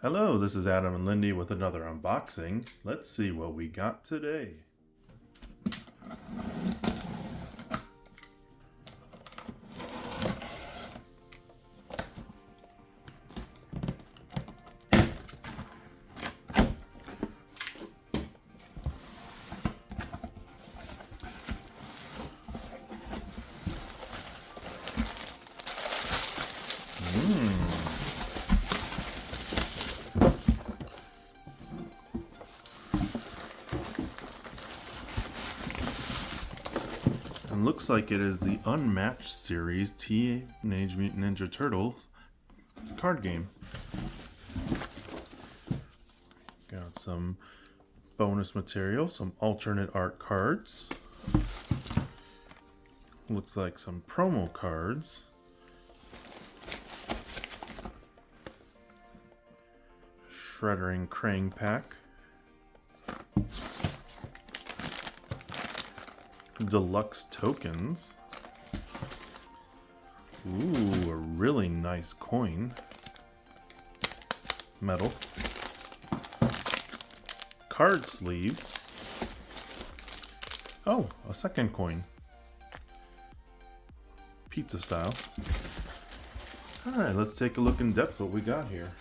Hello, this is Adam and Lindy with another unboxing. Let's see what we got today. And looks like it is the Unmatched series Teenage Mutant Ninja Turtles card game. Got some bonus material, some alternate art cards. Looks like some promo cards. Shreddering Krang pack. Deluxe tokens. Ooh, a really nice coin. Metal. Card sleeves. Oh, a second coin. Pizza style. Alright, let's take a look in depth what we got here.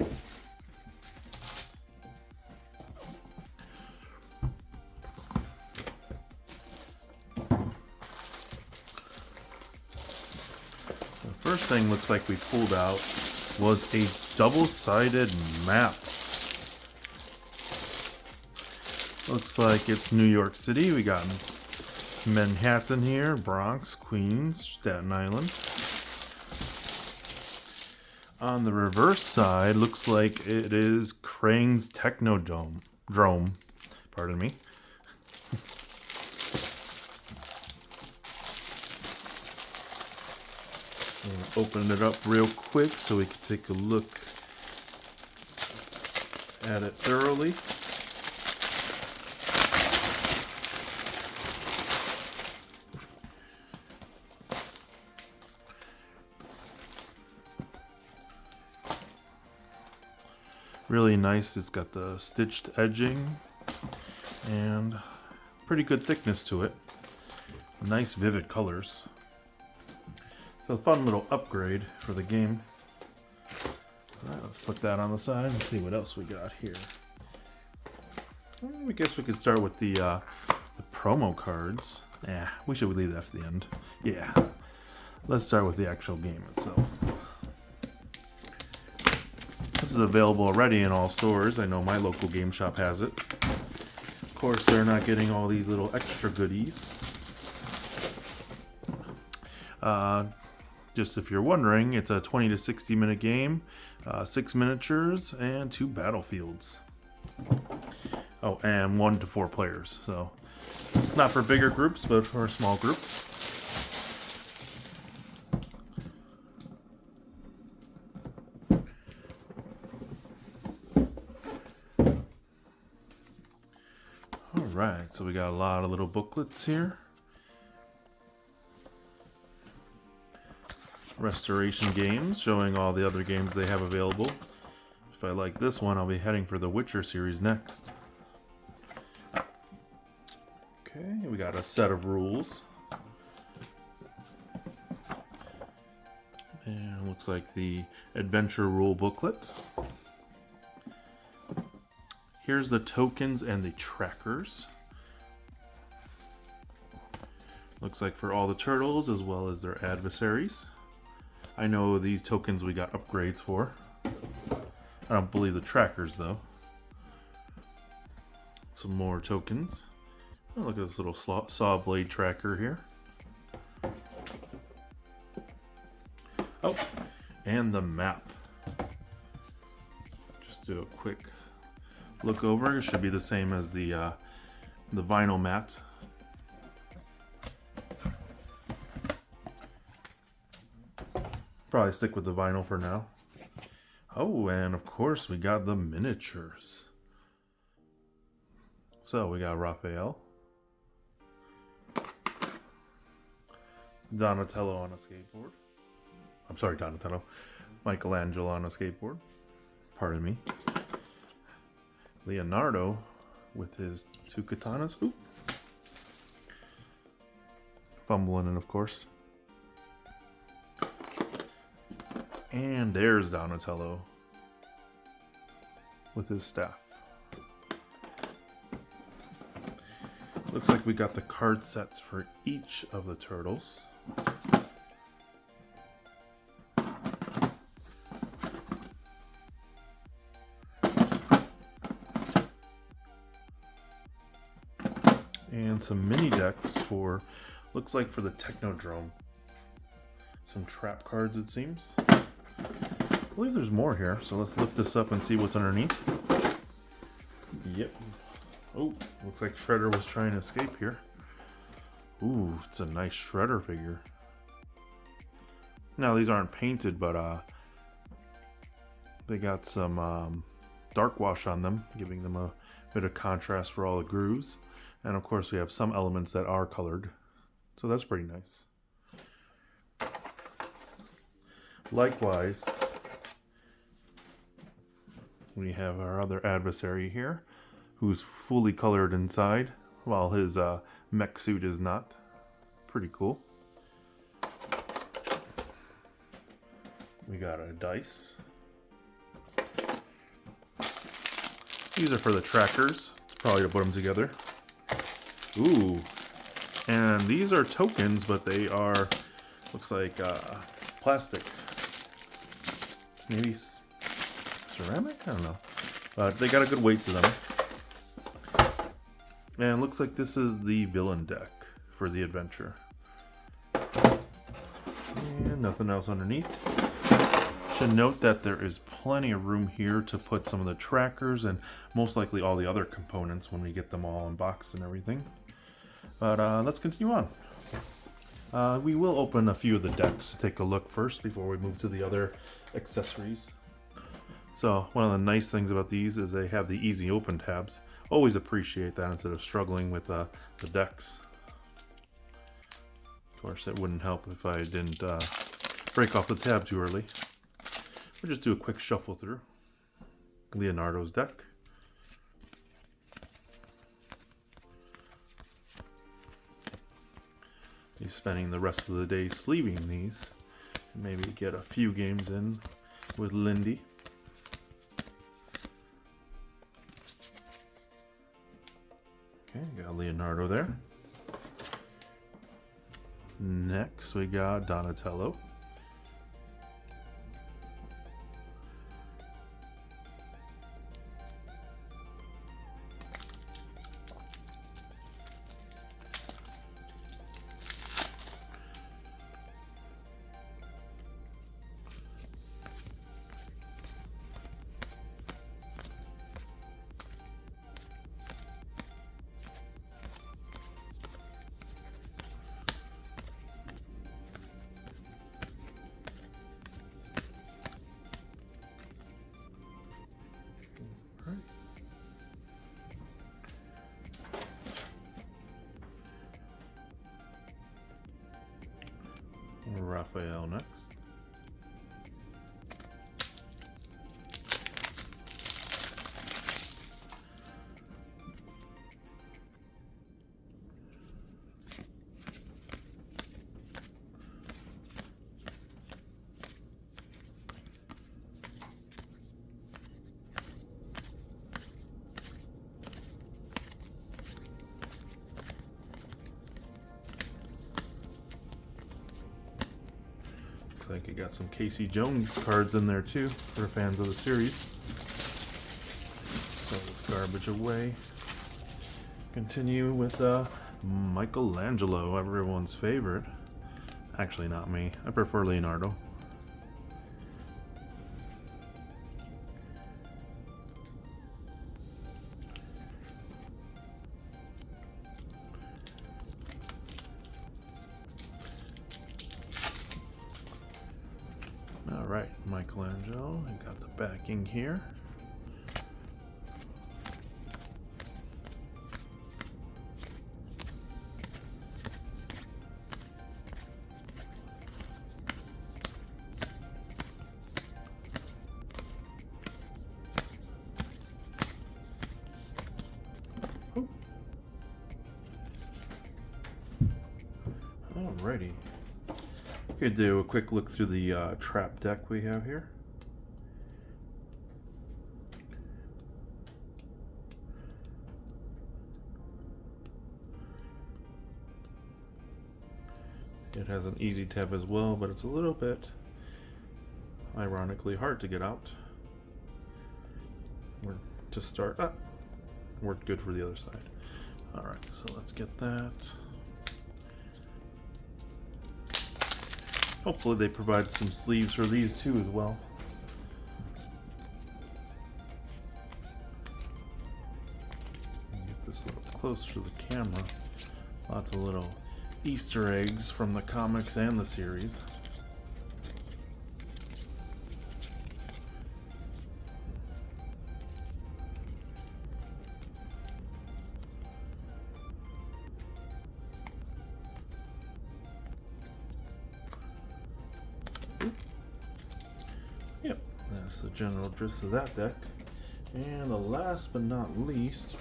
First thing looks like we pulled out was a double-sided map. Looks like it's New York City. We got Manhattan here, Bronx, Queens, Staten Island. On the reverse side, looks like it is Krang's Technodrome. Pardon me. Open it up real quick so we can take a look at it thoroughly. Really nice. It's got the stitched edging and pretty good thickness to it. Nice vivid colors. It's a fun little upgrade for the game. Alright, let's put that on the side and see what else we got here. I guess we could start with the promo cards. We should leave that for the end. Yeah. Let's start with the actual game itself. This is available already in all stores. I know my local game shop has it. Of course, they're not getting all these little extra goodies. Just if you're wondering, it's a 20 to 60 minute game, 6 miniatures, and 2 battlefields. Oh, and 1 to 4 players. So, not for bigger groups, but for a small group. Alright, so we got a lot of little booklets here. Restoration games, showing all the other games they have available. If I like this one, I'll be heading for the Witcher series next. Okay, we got a set of rules. And it looks like the adventure rule booklet. Here's the tokens and the trackers. Looks like for all the turtles as well as their adversaries. I know these tokens we got upgrades for. I don't believe the trackers though. Some more tokens. Oh, look at this little saw blade tracker here. Oh, and the map. Just do a quick look over. It should be the same as the vinyl mat. Probably stick with the vinyl for now. Oh, and of course we got the miniatures. So we got Raphael, Donatello on a skateboard. I'm sorry, Donatello. Michelangelo on a skateboard. Pardon me. Leonardo with his 2 katanas. Oop. Fumbling it, of course. And there's Donatello with his staff. Looks like we got the card sets for each of the turtles. And some mini decks for, looks like for the Technodrome. Some trap cards, it seems. I believe there's more here, so let's lift this up and see what's underneath. Yep. Oh, looks like Shredder was trying to escape here. Ooh, it's a nice Shredder figure. Now, these aren't painted, but they got some dark wash on them, giving them a bit of contrast for all the grooves. And of course, we have some elements that are colored, so that's pretty nice. Likewise, we have our other adversary here, who's fully colored inside, while his mech suit is not. Pretty cool. We got a dice. These are for the trackers. It's probably to put them together. Ooh. And these are tokens, but they are, looks like plastic. Maybe ceramic? I don't know. But they got a good weight to them. And looks like this is the villain deck for the adventure. And nothing else underneath. Should note that there is plenty of room here to put some of the trackers and most likely all the other components when we get them all unboxed and everything. But let's continue on. We will open a few of the decks to take a look first before we move to the other accessories. So one of the nice things about these is they have the easy open tabs. Always appreciate that instead of struggling with the decks. Of course, it wouldn't help if I didn't break off the tab too early. We'll just do a quick shuffle through Leonardo's deck. He's spending the rest of the day sleeving these. Maybe get a few games in with Lindy. Okay, got Leonardo there. Next, we got Donatello. Raphael next. Looks like you got some Casey Jones cards in there too, for fans of the series. So this garbage away. Continue with Michelangelo, everyone's favorite. Actually, not me. I prefer Leonardo. Alright, Michelangelo, I got the backing here. Alrighty. Okay, do a quick look through the trap deck we have here. It has an easy tab as well, but it's a little bit, ironically, hard to get out. We're to start. Worked good for the other side. Alright, so let's get that. Hopefully they provide some sleeves for these too as well. Get this a little closer to the camera. Lots of little Easter eggs from the comics and the series. Yep, that's the general gist of that deck. And the last but not least,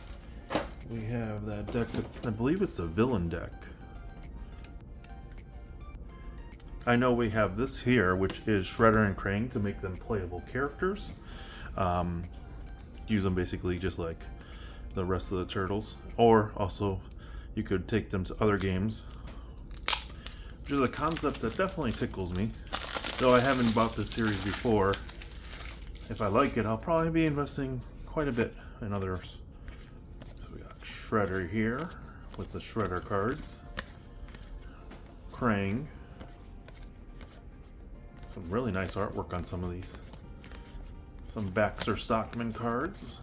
we have that deck, I believe it's the villain deck. I know we have this here, which is Shredder and Krang to make them playable characters. Use them basically just like the rest of the turtles. Or also, you could take them to other games. Which is a concept that definitely tickles me. Though I haven't bought this series before, if I like it, I'll probably be investing quite a bit in others. So we got Shredder here with the Shredder cards. Krang. Some really nice artwork on some of these. Some Baxter Stockman cards.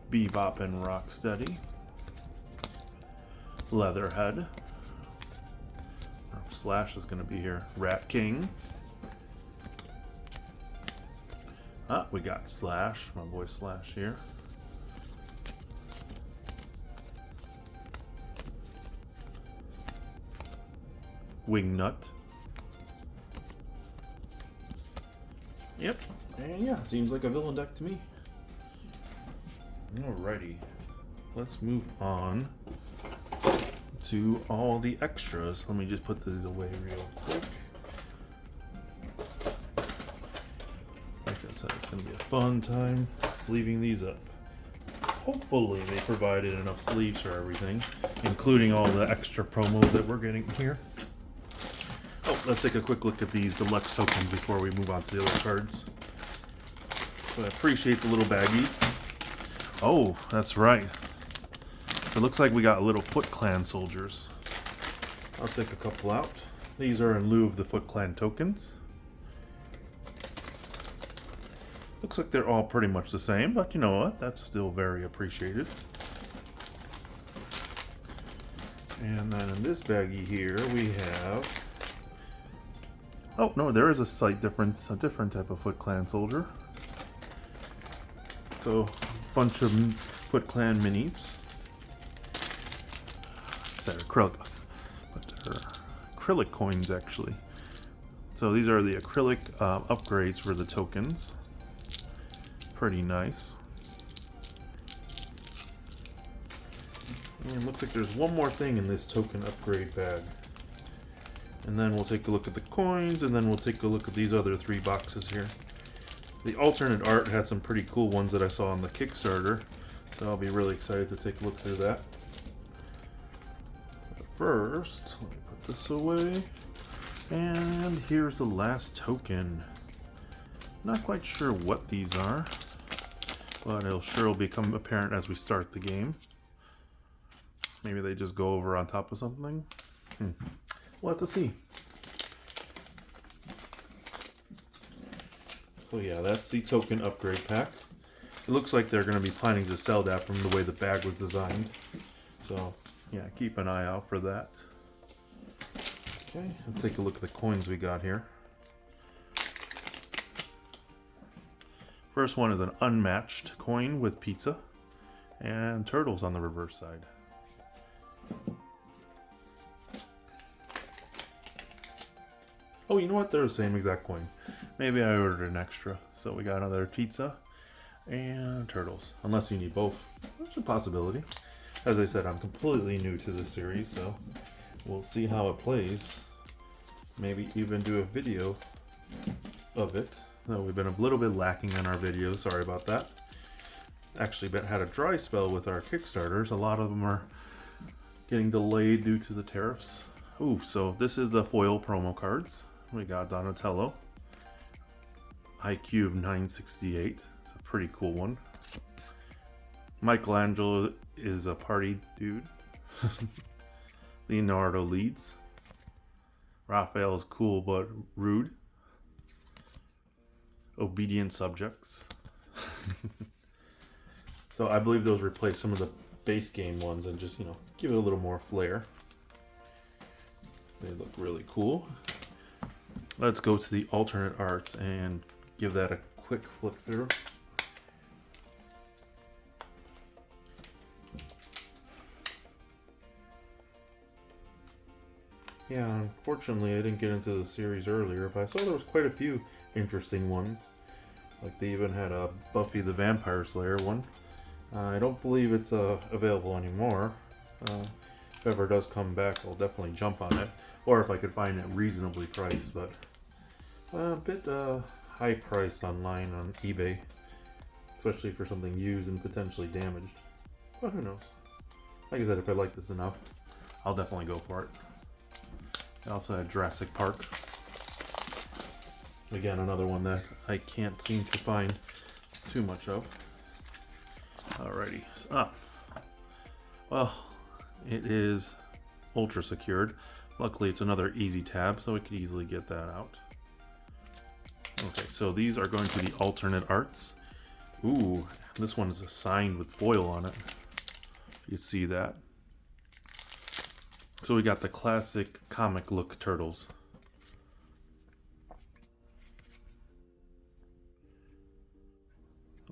Bebop and Rocksteady. Leatherhead. Slash is going to be here. Rat King. We got Slash, my boy Slash here. Wingnut. Yep, and yeah, seems like a villain deck to me. Alrighty, let's move on to all the extras. Let me just put these away real quick. Like I said, it's going to be a fun time sleeving these up. Hopefully they provided enough sleeves for everything, including all the extra promos that we're getting here. Oh, let's take a quick look at these deluxe tokens before we move on to the other cards. So I appreciate the little baggies. Oh, that's right. It looks like we got little Foot Clan soldiers. I'll take a couple out. These are in lieu of the Foot Clan tokens. Looks like they're all pretty much the same, but you know what? That's still very appreciated. And then in this baggie here, we have... Oh, no, there is a slight difference. A different type of Foot Clan soldier. So, a bunch of Foot Clan minis. They're acrylic coins, actually. So these are the acrylic upgrades for the tokens. Pretty nice. And looks like there's one more thing in this token upgrade bag. And then we'll take a look at the coins, and then we'll take a look at these other 3 boxes here. The alternate art had some pretty cool ones that I saw on the Kickstarter, so I'll be really excited to take a look through that. First, let me put this away. And here's the last token. Not quite sure what these are, but it'll sure become apparent as we start the game. Maybe they just go over on top of something. We'll have to see. So yeah, that's the token upgrade pack. It looks like they're going to be planning to sell that from the way the bag was designed. So yeah, keep an eye out for that. Okay, let's take a look at the coins we got here. First one is an unmatched coin with pizza and turtles on the reverse side. Oh, you know what? They're the same exact coin. Maybe I ordered an extra. So we got another pizza and turtles. Unless you need both. That's a possibility. As I said, I'm completely new to this series, so we'll see how it plays. Maybe even do a video of it. No, we've been a little bit lacking on our videos. Sorry about that. Actually, had a dry spell with our Kickstarters. A lot of them are getting delayed due to the tariffs. Ooh, so this is the foil promo cards. We got Donatello, IQ of 968. It's a pretty cool one. Michelangelo is a party dude. Leonardo leads. Raphael is cool but rude. Obedient subjects. So I believe those replace some of the base game ones and just, give it a little more flair. They look really cool. Let's go to the alternate arts and give that a quick flip through. Yeah, unfortunately I didn't get into the series earlier, but I saw there was quite a few interesting ones. Like they even had a Buffy the Vampire Slayer one. I don't believe it's available anymore. If ever does come back, I'll definitely jump on it. Or if I could find it reasonably priced, but a bit high priced online on eBay. Especially for something used and potentially damaged. But who knows. Like I said, if I like this enough, I'll definitely go for it. I also had Jurassic Park. Again, another one that I can't seem to find too much of. Alrighty. Well, it is ultra secured. Luckily, it's another easy tab, so we could easily get that out. Okay, so these are going to the alternate arts. Ooh, this one is signed with foil on it. You see that. So we got the classic comic look turtles. I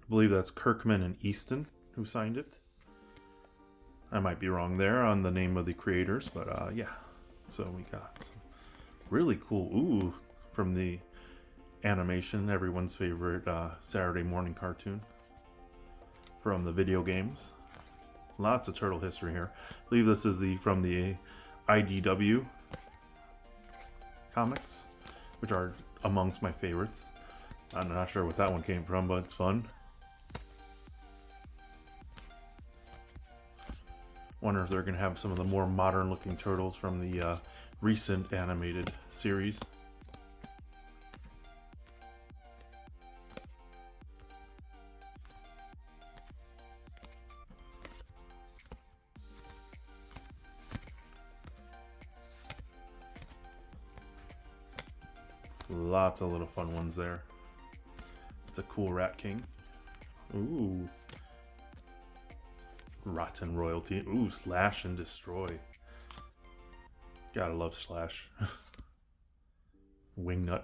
believe that's Kirkman and Easton who signed it. I might be wrong there on the name of the creators, but yeah. So we got some really cool, ooh, from the animation, everyone's favorite Saturday morning cartoon from the video games. Lots of turtle history here. I believe this is from the IDW comics, which are amongst my favorites. I'm not sure what that one came from, but it's fun. Wonder if they're going to have some of the more modern looking turtles from the recent animated series. Lots of little fun ones there. It's a cool Rat King. Ooh. Rotten Royalty. Ooh, Slash and Destroy. Gotta love Slash. Wingnut.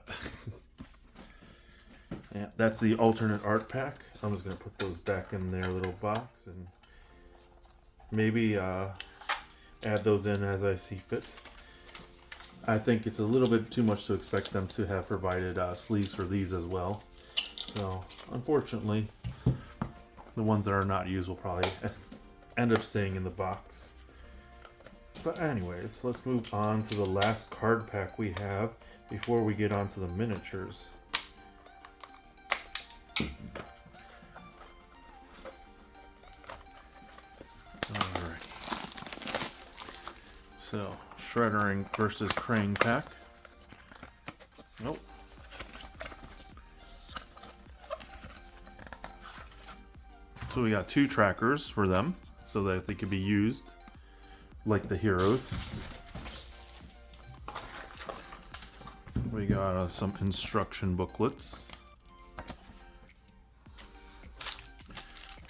Yeah, that's the alternate art pack. I'm just gonna put those back in their little box and maybe add those in as I see fit. I think it's a little bit too much to expect them to have provided sleeves for these as well. So, unfortunately, the ones that are not used will probably end up staying in the box. But anyways, let's move on to the last card pack we have before we get on to the miniatures. Alright. So, Shreddering versus Krang pack. Nope. So we got 2 trackers for them so that they could be used like the heroes. We got some instruction booklets.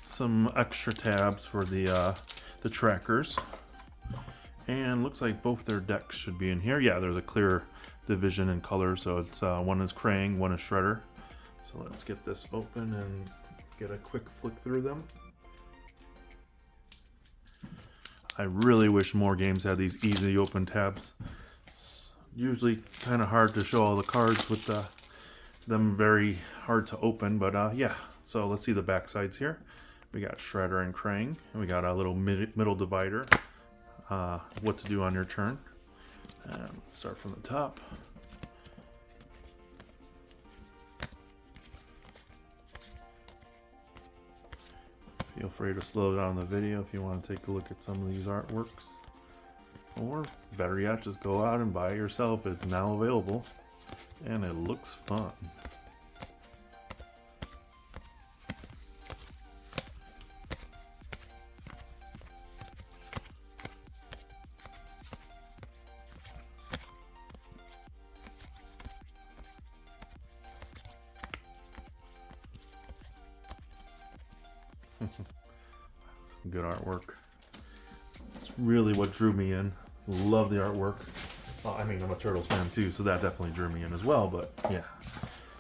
Some extra tabs for the trackers. And looks like both their decks should be in here. Yeah, there's a clear division in color, so it's one is Krang, one is Shredder. So let's get this open and get a quick flick through them. I really wish more games had these easy open tabs. It's usually kind of hard to show all the cards with them very hard to open, but yeah. So let's see the back sides here. We got Shredder and Krang, and we got a little middle divider. What to do on your turn. And let's start from the top. Feel free to slow down the video if you want to take a look at some of these artworks. Or better yet, just go out and buy it yourself. It's now available and it looks fun. Some good artwork. It's really what drew me in. Love the artwork. Well, I mean, I'm a Turtles fan too, so that definitely drew me in as well, but yeah.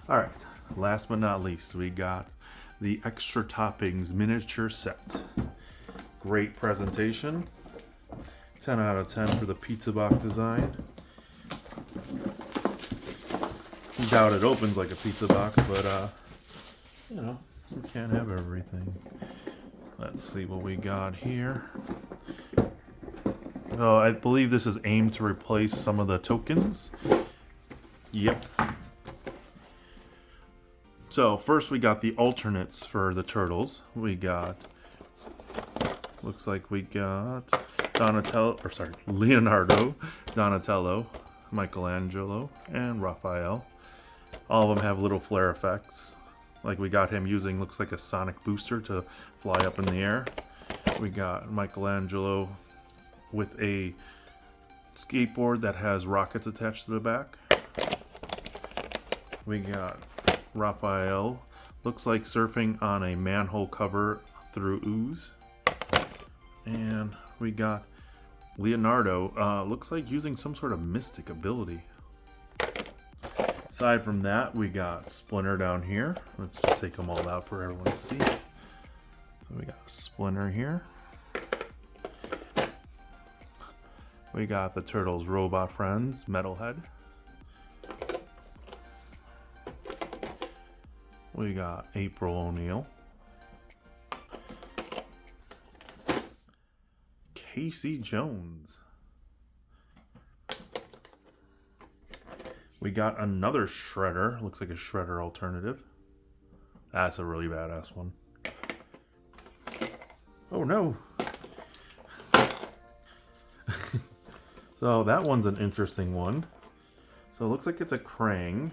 Alright, last but not least, we got the Extra Toppings miniature set. Great presentation. 10 out of 10 for the pizza box design. Doubt it opens like a pizza box, but you know, you can't have everything. Let's see what we got here. Oh, I believe this is aimed to replace some of the tokens. Yep. So first we got the alternates for the turtles. We got, looks like we got Leonardo, Donatello, Michelangelo, and Raphael. All of them have little flare effects. Like we got him using, looks like a sonic booster to fly up in the air. We got Michelangelo with a skateboard that has rockets attached to the back. We got Raphael, looks like surfing on a manhole cover through ooze. And we got Leonardo, looks like using some sort of mystic ability. Aside from that, we got Splinter down here. Let's just take them all out for everyone to see. So we got Splinter here. We got the Turtles' robot friends, Metalhead. We got April O'Neil. Casey Jones. We got another Shredder. Looks like a Shredder alternative. That's a really badass one. Oh no! So that one's an interesting one. So it looks like it's a Krang,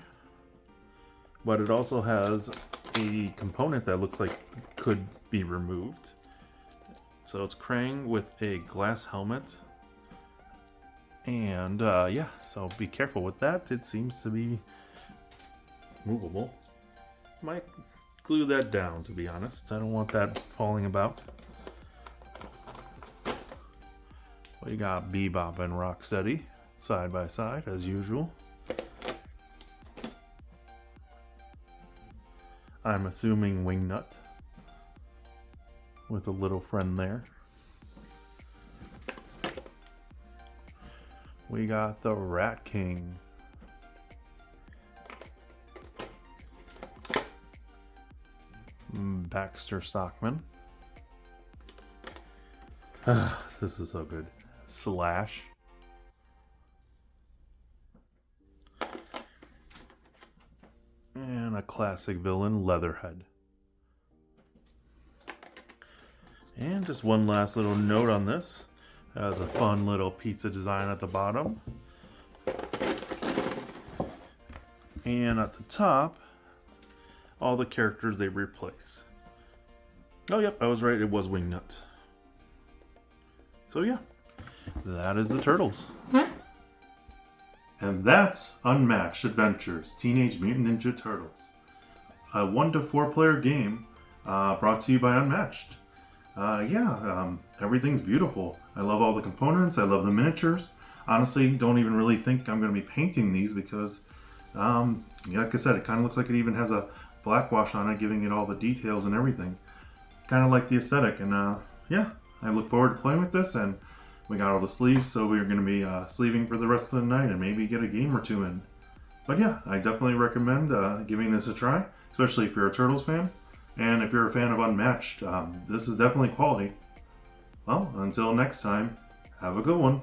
but it also has a component that looks like could be removed. So it's Krang with a glass helmet. And yeah, so be careful with that. It seems to be movable. Might glue that down, to be honest. I don't want that falling about. We got Bebop and Rocksteady side by side as usual. I'm assuming Wingnut with a little friend there. We got the Rat King. Baxter Stockman. This is so good. Slash. And a classic villain, Leatherhead. And just one last little note on this. Has a fun little pizza design at the bottom. And at the top, all the characters they replace. Oh, yep, I was right. It was Wingnut. So, yeah, that is the Turtles. And that's Unmatched Adventures Teenage Mutant Ninja Turtles. A 1 to 4 player game brought to you by Unmatched. Everything's beautiful. I love all the components. I love the miniatures. Honestly, don't even really think I'm going to be painting these because, like I said, it kind of looks like it even has a black wash on it, giving it all the details and everything. Kind of like the aesthetic. And I look forward to playing with this. And we got all the sleeves, so we're going to be sleeving for the rest of the night and maybe get a game or two in. But yeah, I definitely recommend giving this a try, especially if you're a Turtles fan. And if you're a fan of Unmatched, this is definitely quality. Well, until next time, have a good one.